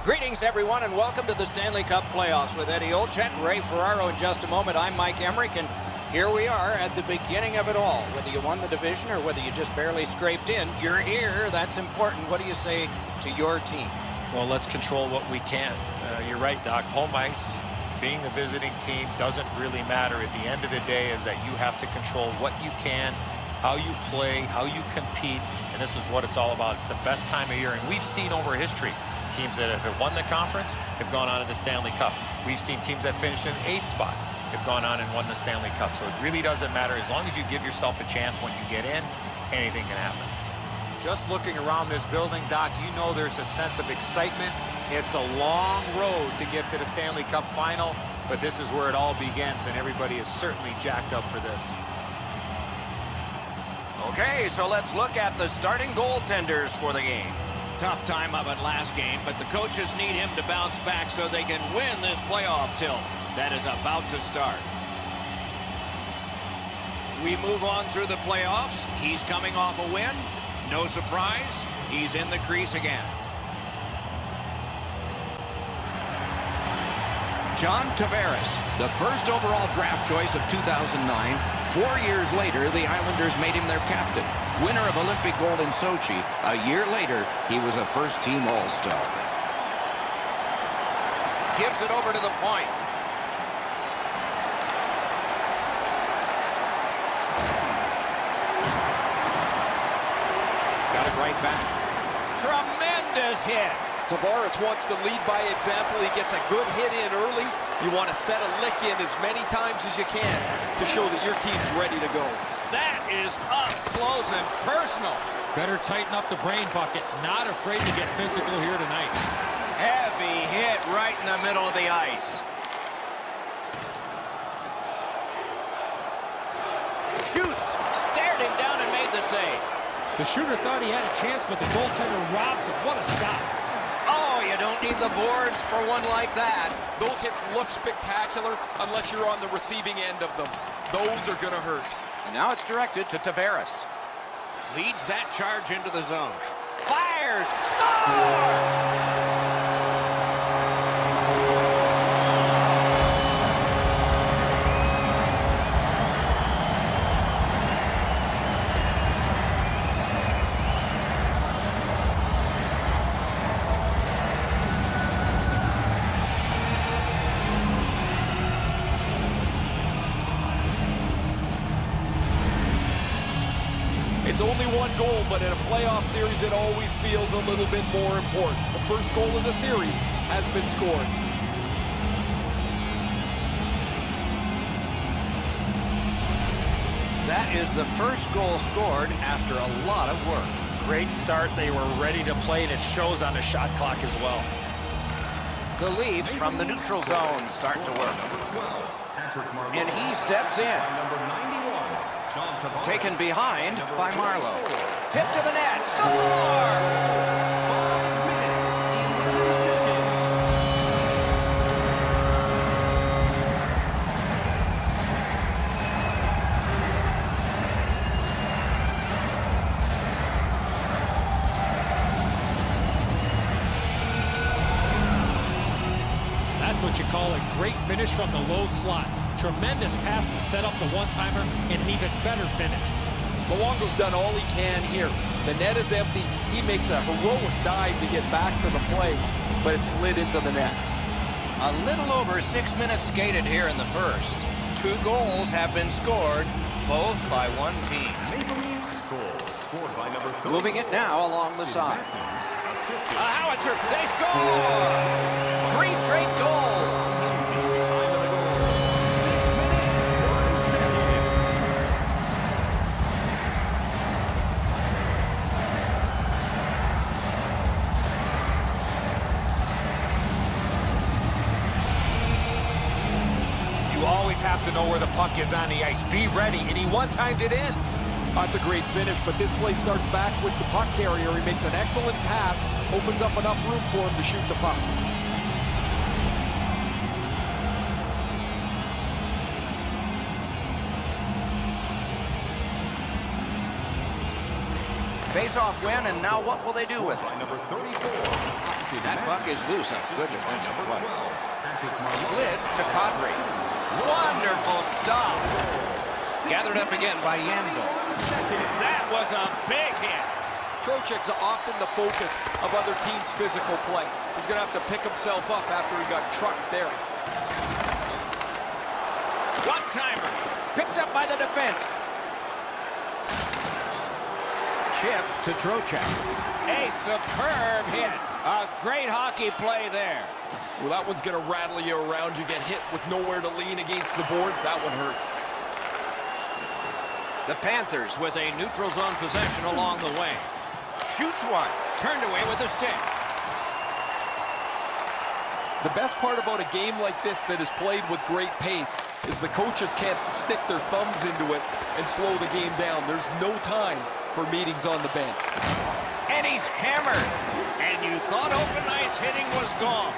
Greetings, everyone, and welcome to the Stanley Cup Playoffs with Eddie Olczyk, Ray Ferraro. In just a moment, I'm Mike Emmerich, and here we are at the beginning of it all. Whether you won the division or whether you just barely scraped in, you're here. That's important. What do you say to your team? Well, let's control what we can. You're right, Doc. Home ice, being the visiting team, doesn't really matter. At the end of the day is that you have to control what you can, how you play, how you compete, and this is what it's all about. It's the best time of year, and we've seen over history teams that have won the conference have gone on to the Stanley Cup. We've seen teams that finished in 8th spot have gone on and won the Stanley Cup. So it really doesn't matter. As long as you give yourself a chance when you get in, anything can happen. Just looking around this building, Doc, you know there's a sense of excitement. It's a long road to get to the Stanley Cup final, but this is where it all begins, and everybody is certainly jacked up for this. Okay, so let's look at the starting goaltenders for the game. Tough time of it last game, but the coaches need him to bounce back so they can win this playoff tilt that is about to start. We move on through the playoffs. He's coming off a win. No surprise, he's in the crease again. John Tavares, the first overall draft choice of 2009. 4 years later, the Islanders made him their captain. Winner of Olympic gold in Sochi. A year later, he was a first-team All-Star. Gives it over to the point. Got it right back. Tremendous hit. Tavares wants to lead by example. He gets a good hit in early. You want to set a lick in as many times as you can to show that your team's ready to go. That is up close and personal. Better tighten up the brain bucket. Not afraid to get physical here tonight. Heavy hit right in the middle of the ice. Shoots, stared him down and made the save. The shooter thought he had a chance, but the goaltender robs him. What a stop. Oh, you don't need the boards for one like that. Those hits look spectacular unless you're on the receiving end of them. Those are going to hurt. And now it's directed to Tavares. Leads that charge into the zone. Fires! Score! It's only one goal, but in a playoff series, it always feels a little bit more important. The first goal of the series has been scored. That is the first goal scored after a lot of work. Great start. They were ready to play, and it shows on the shot clock as well. The Leafs from the neutral zone start to work. And he steps in. Taken behind by Marlowe. Tip to the net. Score! That's what you call a great finish from the low slot. Tremendous pass to set up the one-timer and an even better finish. Luongo's done all he can here. The net is empty. He makes a heroic dive to get back to the play, but it slid into the net. A little over 6 minutes skated here in the first. 2 goals have been scored, both by one team. Moving it now along the side. A howitzer, they score! 3 straight goals. You always have to know where the puck is on the ice. Be ready, and he one-timed it in. That's a great finish, but this play starts back with the puck carrier. He makes an excellent pass, opens up enough room for him to shoot the puck. Face-off win, and now what will they do with it? That puck is loose. A good defensive play. Slid to Kadri. Wonderful stop. Gathered up again by Yandel. That was a big hit. Trocheck's often the focus of other teams' physical play. He's going to have to pick himself up after he got trucked there. One-timer. Picked up by the defense. Chip to Trocheck. A superb hit. A great hockey play there. Well, that one's going to rattle you around. You get hit with nowhere to lean against the boards. That one hurts. The Panthers with a neutral zone possession along the way. Shoots one. Turned away with a stick. The best part about a game like this that is played with great pace is the coaches can't stick their thumbs into it and slow the game down. There's no time for meetings on the bench. And he's hammered. And you thought open ice hitting was gone.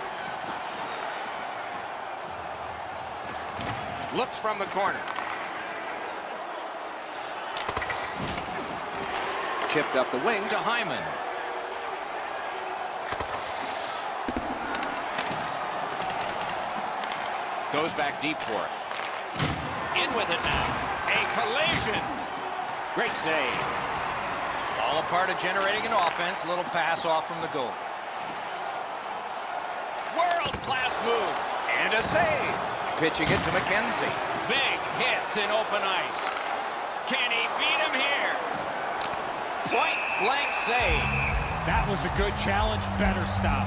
Looks from the corner. Chipped up the wing to Hyman. Goes back deep for it. In with it now. A collision. Great save. All a part of generating an offense. Little pass off from the goal. World-class move. And a save. Pitching it to McKenzie. Big hits in open ice. Can he beat him here? Point-blank save. That was a good challenge. Better stop.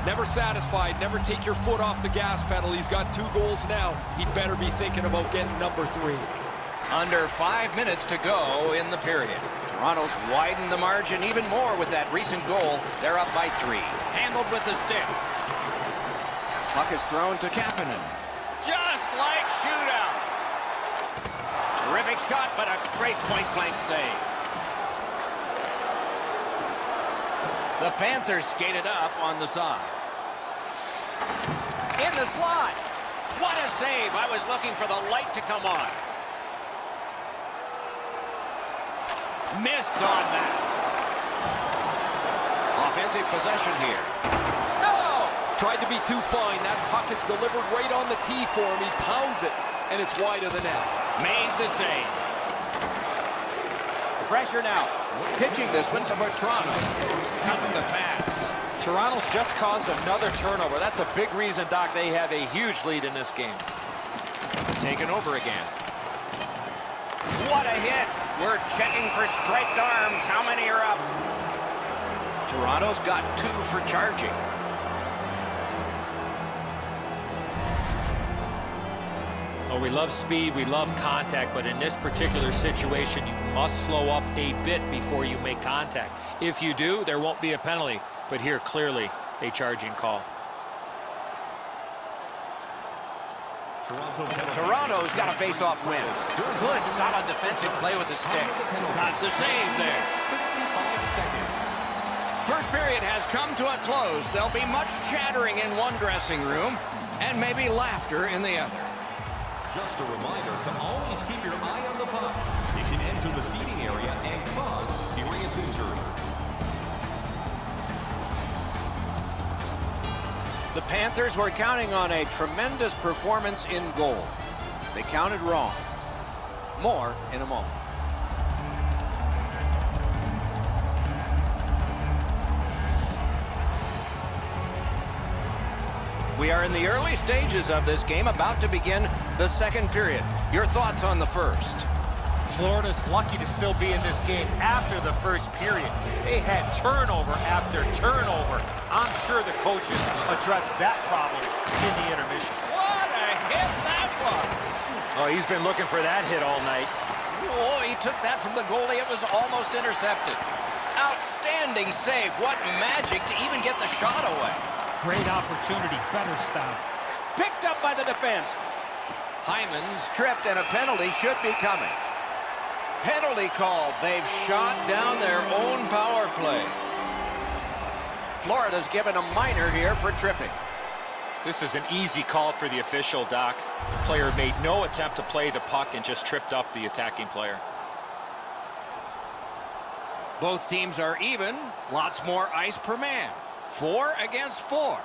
Never satisfied. Never take your foot off the gas pedal. He's got 2 goals now. He'd better be thinking about getting number 3. Under 5 minutes to go in the period. Toronto's widened the margin even more with that recent goal. They're up by 3. Handled with the stick. Puck is thrown to Kapanen. Just like shootout. Terrific shot, but a great point-blank save. The Panthers skated up on the side. In the slot. What a save. I was looking for the light to come on. Missed on that. Offensive possession here. No! Tried to be too fine. That puck is delivered right on the tee for him. He pounds it, and it's wide of the net. Made the save. Pressure now. Pitching this one to Bertrano. Cuts the pass. Toronto's just caused another turnover. That's a big reason, Doc, they have a huge lead in this game. Taken over again. What a hit. We're checking for striped arms. How many are up? Toronto's got 2 for charging. Oh, we love speed, we love contact, but in this particular situation, you must slow up a bit before you make contact. If you do, there won't be a penalty, but here, clearly, a charging call. Toronto's got a face-off win. Good, solid defensive play with the stick. Got the save there. First period has come to a close. There'll be much chattering in one dressing room and maybe laughter in the other. Just a reminder to always keep your eye on the puck. It can enter the seating area and cause serious injury. The Panthers were counting on a tremendous performance in goal. They counted wrong. More in a moment. We are in the early stages of this game, about to begin the second period. Your thoughts on the first? Florida's lucky to still be in this game after the first period. They had turnover after turnover. I'm sure the coaches addressed that problem in the intermission. What a hit that was! Oh, he's been looking for that hit all night. Oh, he took that from the goalie. It was almost intercepted. Outstanding save. What magic to even get the shot away. Great opportunity. Better stop. Picked up by the defense. Hyman's tripped, and a penalty should be coming. Penalty called. They've shot down their own power play. Florida's given a minor here for tripping. This is an easy call for the official, Doc. Player made no attempt to play the puck and just tripped up the attacking player. Both teams are even. Lots more ice per man. 4 against 4.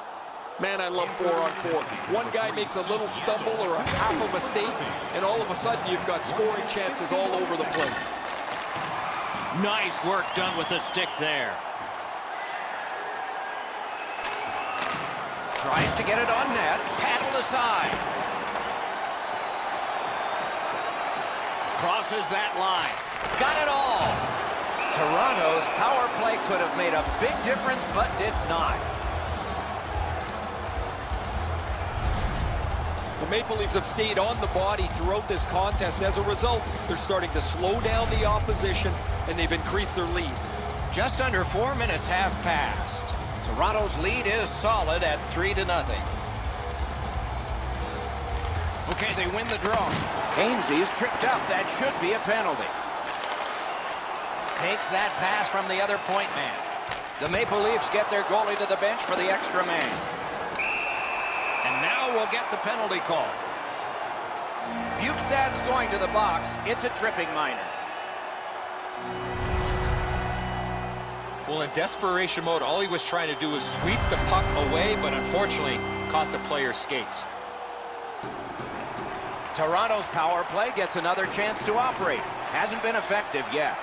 Man, I love 4-on-4. One guy makes a little stumble or a half a mistake, and all of a sudden you've got scoring chances all over the place. Nice work done with the stick there. Tries to get it on net. Paddled aside. Crosses that line. Got it all. Toronto's power play could have made a big difference, but did not. The Maple Leafs have stayed on the body throughout this contest. As a result, they're starting to slow down the opposition, and they've increased their lead. Just under 4 minutes have passed. Toronto's lead is solid at 3-0. Okay, they win the draw. Hainsey's tripped up. That should be a penalty. Takes that pass from the other point man. The Maple Leafs get their goalie to the bench for the extra man. And now we'll get the penalty call. Bukestad's going to the box. It's a tripping minor. Well, in desperation mode, all he was trying to do was sweep the puck away, but unfortunately caught the player's skates. Toronto's power play gets another chance to operate. Hasn't been effective yet.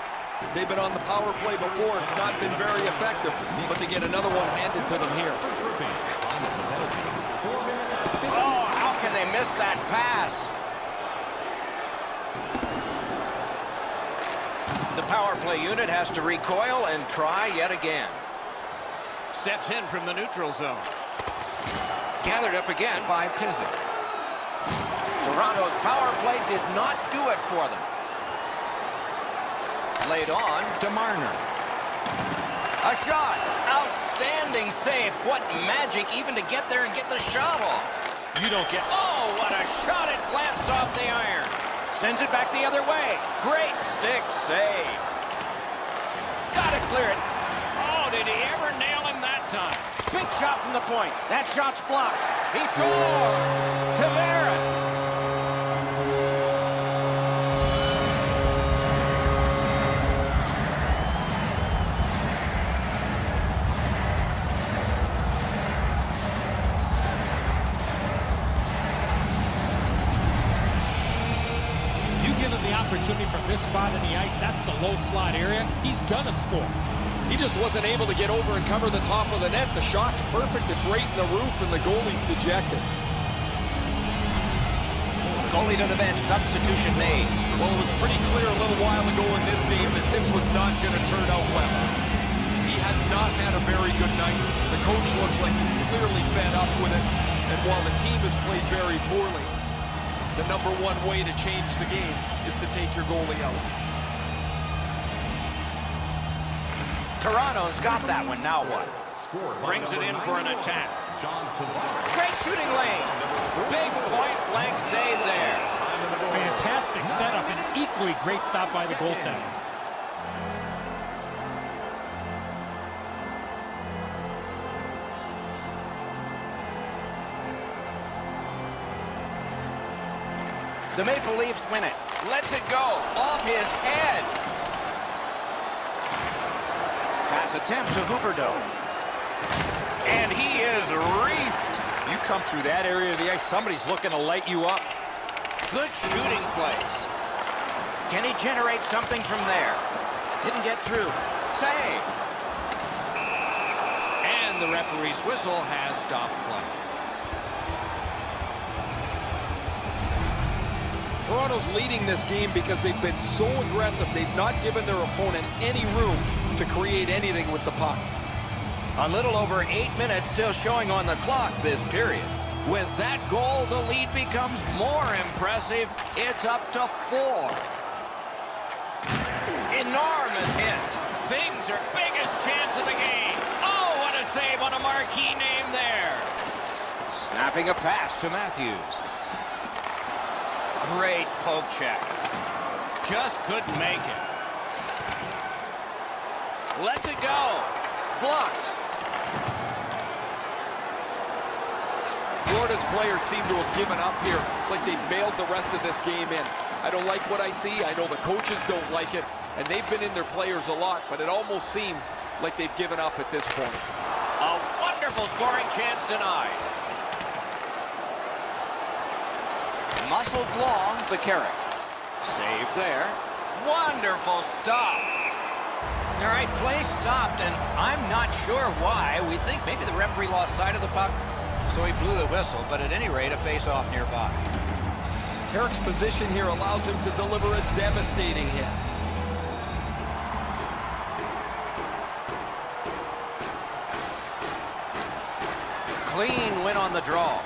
They've been on the power play before. It's not been very effective, but they get another one handed to them here. Oh, how can they miss that pass? The power play unit has to recoil and try yet again. Steps in from the neutral zone. Gathered up again by Pizzic. Toronto's power play did not do it for them. Laid on to Marner. A shot. Outstanding save. What magic even to get there and get the shot off. You don't get... Oh, what a shot. It glanced off the iron. Sends it back the other way. Great stick save. Got it, clear it. Oh, did he ever nail him that time? Big shot from the point. That shot's blocked. He scores. Tavares. Opportunity from this spot in the ice. That's the low slot area. He's gonna score. He just wasn't able to get over and cover the top of the net. The shot's perfect. It's right in the roof, and the goalie's dejected. Goalie to the bench. Substitution made. Well, it was pretty clear a little while ago in this game that this was not going to turn out well. He has not had a very good night. The coach looks like he's clearly fed up with it. And while the team has played very poorly, the #1 way to change the game is to take your goalie out. Toronto's got that one. Now what? Brings it in for an attack. Great shooting lane. Big point blank save there. Fantastic setup and an equally great stop by the goaltender. The Maple Leafs win it. Lets it go. Off his head. Pass attempt to Huberdeau. And he is reefed. You come through that area of the ice, somebody's looking to light you up. Good shooting place. Can he generate something from there? Didn't get through. Save. And the referee's whistle has stopped play. Toronto's leading this game because they've been so aggressive. They've not given their opponent any room to create anything with the puck. A little over 8 minutes still showing on the clock this period. With that goal, the lead becomes more impressive. It's up to 4. Enormous hit. Things are biggest chance of the game. Oh, what a save on a marquee name there. Snapping a pass to Matthews. Great poke check. Just couldn't make it. Lets it go. Blocked. Florida's players seem to have given up here. It's like they've mailed the rest of this game in. I don't like what I see. I know the coaches don't like it. and they've been in their players a lot, but it almost seems like they've given up at this point. A wonderful scoring chance denied. Muscled long, the carry. Save there. Wonderful stop. All right, play stopped, and I'm not sure why. We think maybe the referee lost sight of the puck, so he blew the whistle, but at any rate, a face-off nearby. Carrick's position here allows him to deliver a devastating hit. Clean win on the draw.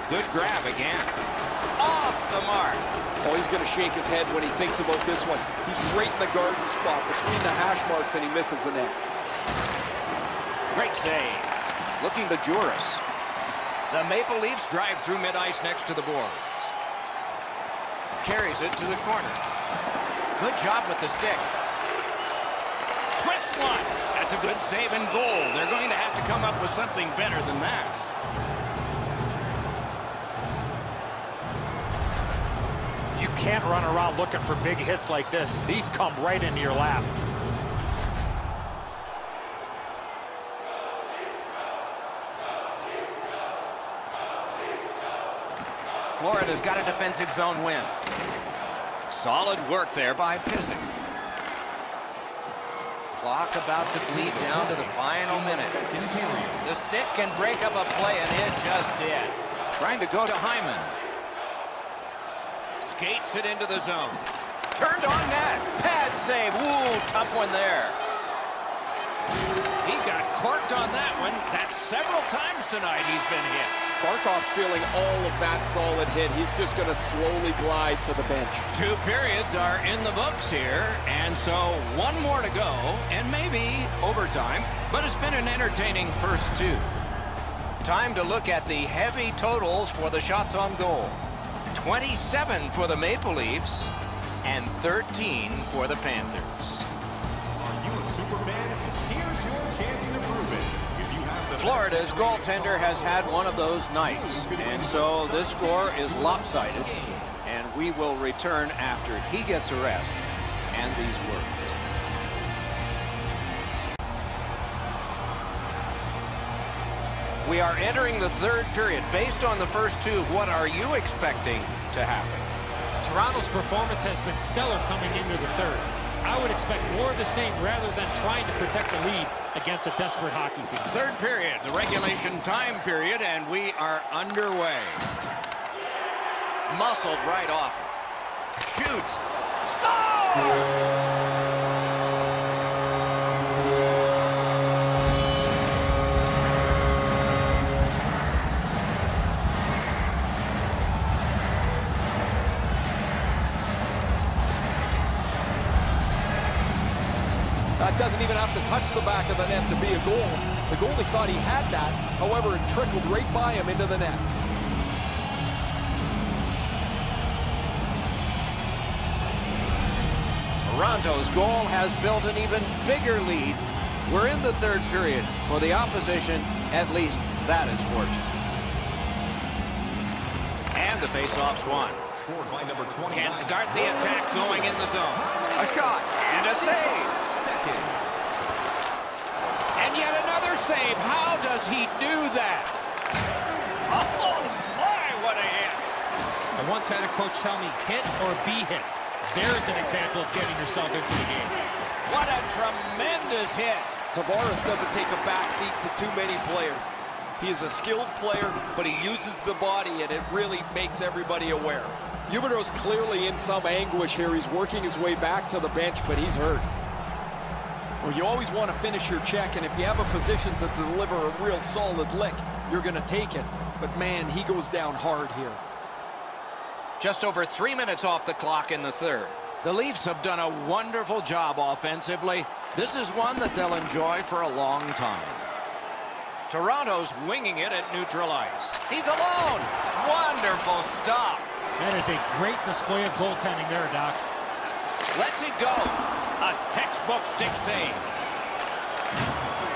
Good grab again. Off the mark. Oh, he's going to shake his head when he thinks about this one. He's right in the garden spot between the hash marks, and he misses the net. Great save. Looking to Juris. The Maple Leafs drive through mid-ice next to the boards. Carries it to the corner. Good job with the stick. Twist one. That's a good save and goal. They're going to have to come up with something better than that. You can't run around looking for big hits like this. These come right into your lap. Florida's got a defensive zone win. Solid work there by Pissick. Clock about to bleed down to the final minute. The stick can break up a play, and it just did. Trying to go to Hyman. Skates it into the zone. Turned on net. Pad save. Ooh, tough one there. He got corked on that one. That's several times tonight he's been hit. Barkov's feeling all of that solid hit. He's just going to slowly glide to the bench. 2 periods are in the books here, and so 1 more to go, and maybe overtime, but it's been an entertaining first 2. Time to look at the heavy totals for the shots on goal. 27 for the Maple Leafs and 13 for the Panthers. Are you a super fan? Here's your chance to prove it. If you have the Florida's goaltender has had one of those nights, and so this score is lopsided, and we will return after he gets a rest and these words. We are entering the 3rd period. Based on the first 2, what are you expecting to happen? Toronto's performance has been stellar coming into the 3rd. I would expect more of the same rather than trying to protect the lead against a desperate hockey team. 3rd period, the regulation time period, and we are underway. Muscled right off. Shoots. Score! That doesn't even have to touch the back of the net to be a goal. The goalie thought he had that. However, it trickled right by him into the net. Toronto's goal has built an even bigger lead. We're in the 3rd period. For the opposition, at least that is fortunate. And the face-off's won. scored by number 29. Can't start the attack going in the zone. A shot and a save. And yet another save. How does he do that? Oh, my, what a hit. I once had a coach tell me, hit or be hit. There's an example of getting yourself into the game. What a tremendous hit. Tavares doesn't take a backseat to too many players. He is a skilled player, but he uses the body, and it really makes everybody aware. Huberdeau's clearly in some anguish here. He's working his way back to the bench, but he's hurt. Well, you always want to finish your check, and if you have a position to deliver a real solid lick, you're going to take it. But, man, he goes down hard here. Just over 3 minutes off the clock in the 3rd. The Leafs have done a wonderful job offensively. This is one that they'll enjoy for a long time. Toronto's winging it at neutral ice. He's alone. Wonderful stop. That is a great display of goaltending there, Doc. Lets it go. A textbook stick save.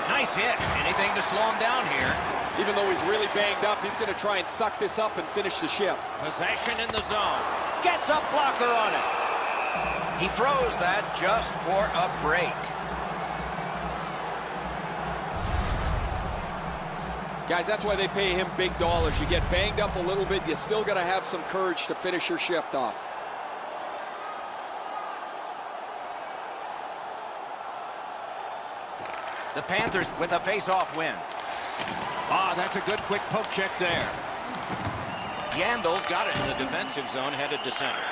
Nice hit. Anything to slow him down here. Even though he's really banged up, he's going to try and suck this up and finish the shift. Possession in the zone. Gets a blocker on it. He throws that just for a break. Guys, that's why they pay him big dollars. You get banged up a little bit, you still got to have some courage to finish your shift off. The Panthers with a face-off win. Ah, that's a good quick poke check there. Yandel's got it in the defensive zone, headed to center.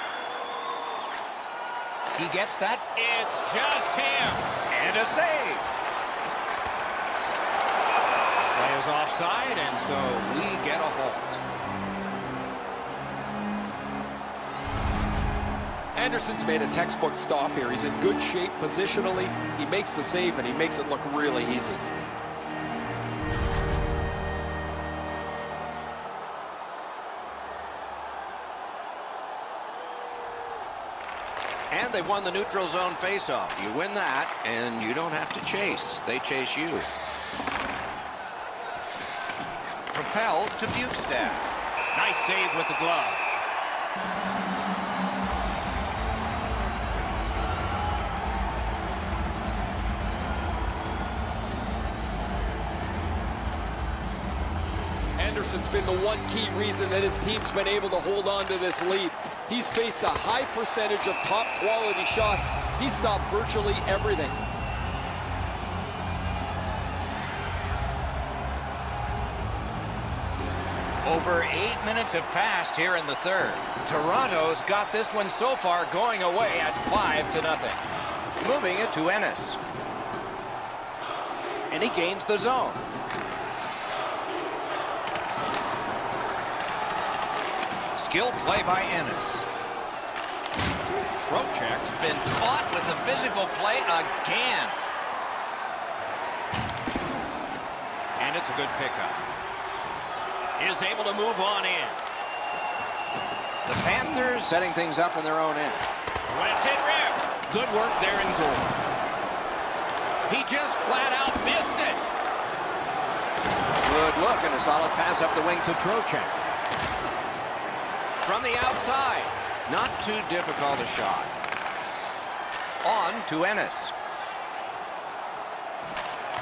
He gets that. It's just him. And a save. Play is offside, and so we get a halt. Anderson's made a textbook stop here. He's in good shape positionally. He makes the save, and he makes it look really easy. And they've won the neutral zone faceoff. You win that, and you don't have to chase. They chase you. Propelled to Bukestad. Nice save with the glove. Anderson's been the one key reason that his team's been able to hold on to this lead. He's faced a high percentage of top quality shots. He stopped virtually everything. Over 8 minutes have passed here in the third. Toronto's got this one so far going away at 5-0. Moving it to Ennis. And he gains the zone. Skilled play by Ennis. Trocheck's been caught with the physical play again. And it's a good pickup. Is able to move on in. The Panthers setting things up in their own end. When it's in rear. Good work there in goal. He just flat out missed it. Good look and a solid pass up the wing to Trocheck. From the outside. Not too difficult a shot. On to Ennis.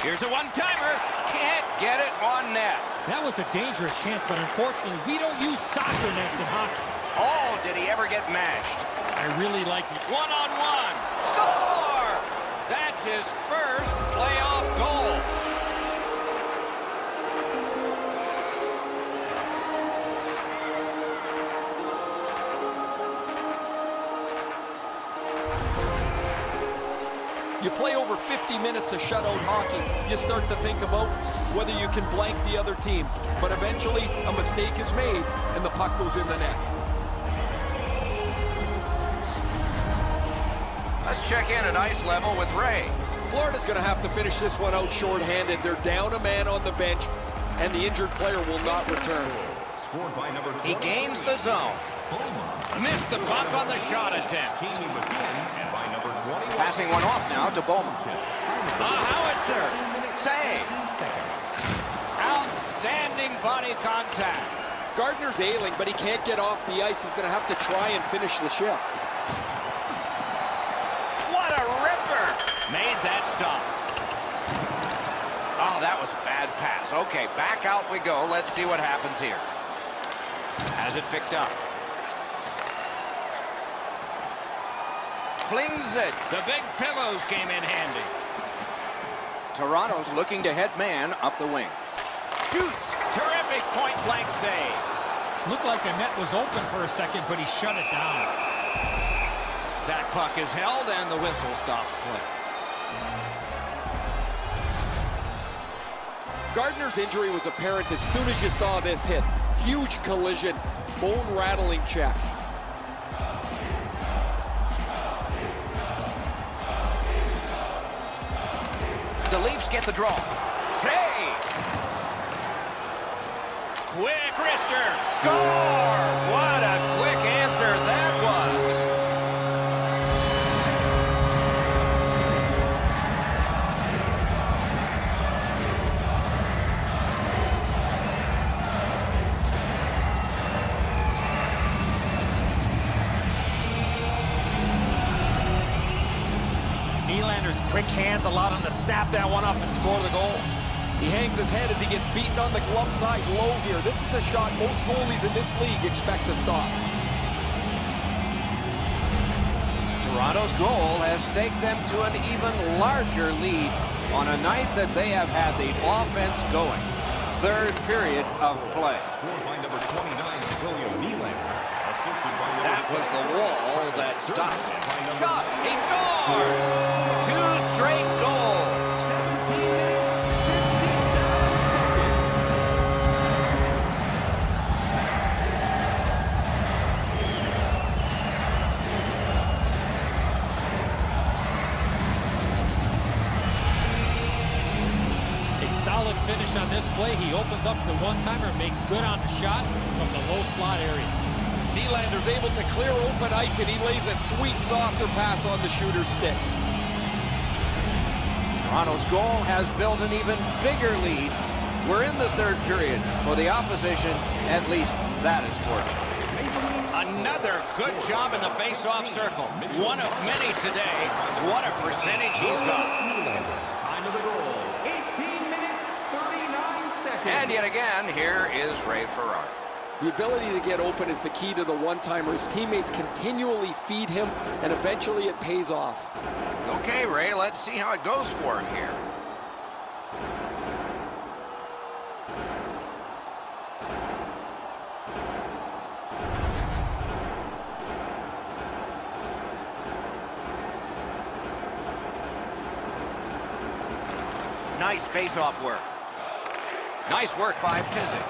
Here's a one-timer. Can't get it on net. That was a dangerous chance, but unfortunately, we don't use soccer nets in hockey. Oh, did he ever get mashed? I really like it. One-on-one. Score! That's his first playoff goal. You play over 50 minutes of shutout hockey, you start to think about whether you can blank the other team. But eventually, a mistake is made, and the puck goes in the net. Let's check in at ice level with Ray. Florida's going to have to finish this one out shorthanded. They're down a man on the bench, and the injured player will not return. He gains the zone. Missed the puck on the shot attempt. Passing one off now to Bowman. A howitzer. Save. Outstanding body contact. Gardner's ailing, but he can't get off the ice. He's going to have to try and finish the shift. What a ripper. Made that stop. Oh, that was a bad pass. Okay, back out we go. Let's see what happens here. Has it picked up. Flings it. The big pillows came in handy. Toronto's looking to head man up the wing. Shoots. Terrific point-blank save. Looked like the net was open for a second, but he shut it down. That puck is held, and the whistle stops play. Gardner's injury was apparent as soon as you saw this hit. Huge collision, bone-rattling check. The Leafs get the draw. Save! Quick wrister. Score! What a quick answer that was. Nylander's quick hands allowed him to snap that one off and score the goal. He hangs his head as he gets beaten on the glove side low here. This is a shot most goalies in this league expect to stop. Toronto's goal has taken them to an even larger lead on a night that they have had the offense going. Third period of play. By number 29, William Nylander. That was the wall that stopped. Shot, he scores! 2 straight goals. A solid finish on this play. He opens up for the one-timer, makes good on the shot from the low slot area. Nylander's able to clear open ice, and he lays a sweet saucer pass on the shooter's stick. Toronto's goal has built an even bigger lead. We're in the third period. For the opposition, at least that is fortunate. Another good job in the face-off circle. One of many today. What a percentage he's got. Time of the goal, 18 minutes, 39 seconds. And yet again, here is Ray Ferraro. The ability to get open is the key to the one-timer. His teammates continually feed him, and eventually it pays off. Okay, Ray, let's see how it goes for him here. Nice face-off work. Nice work by Pizzic.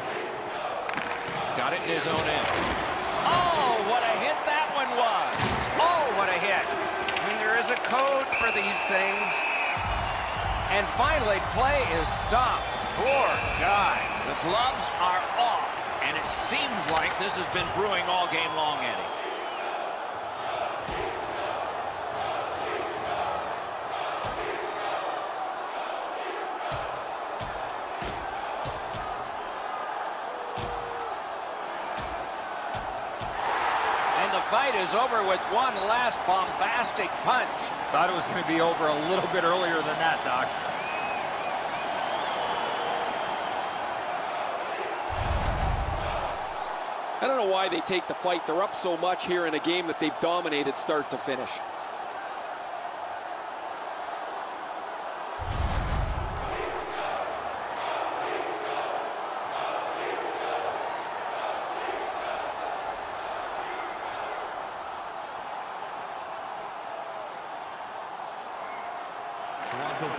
Got it in his own end. Oh, what a hit that one was. Oh, what a hit. I mean, there is a code for these things. And finally, play is stopped. Poor guy. The gloves are off. And it seems like this has been brewing all game long, Eddie. Fight is over with one last bombastic punch. Thought it was going to be over a little bit earlier than that, Doc. I don't know why they take the fight. They're up so much here in a game that they've dominated start to finish.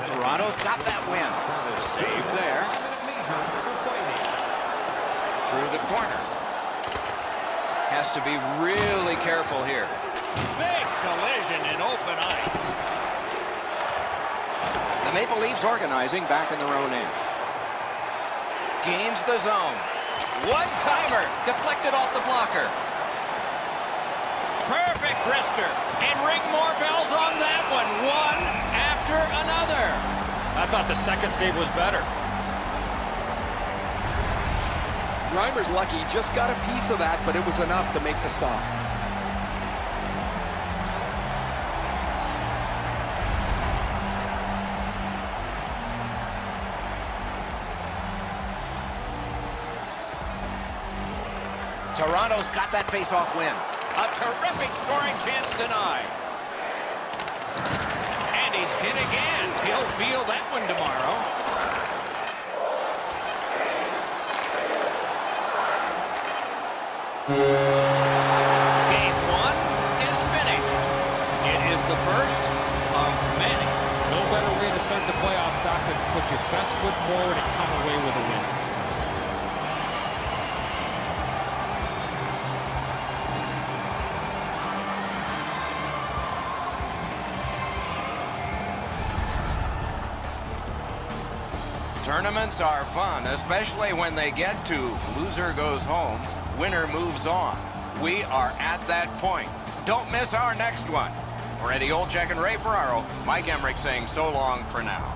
Toronto's got that win. Save there. Through the corner. Has to be really careful here. Big collision in open ice. The Maple Leafs organizing back in their own end. Gains the zone. One-timer. Deflected off the blocker. Perfect wrister. And ring more bells on that one. One after another. I thought the second save was better. Reimer's lucky. He just got a piece of that, but it was enough to make the stop. Toronto's got that face-off win. A terrific scoring chance denied. And he's hit again. He'll feel that one tomorrow. Game one is finished. It is the first of many. No better way to start the playoffs, Doc, than put your best foot forward and come away with a win. Tournaments are fun, especially when they get to loser goes home, winner moves on. We are at that point. Don't miss our next one. For Eddie Olczyk and Ray Ferraro, Mike Emmerich saying so long for now.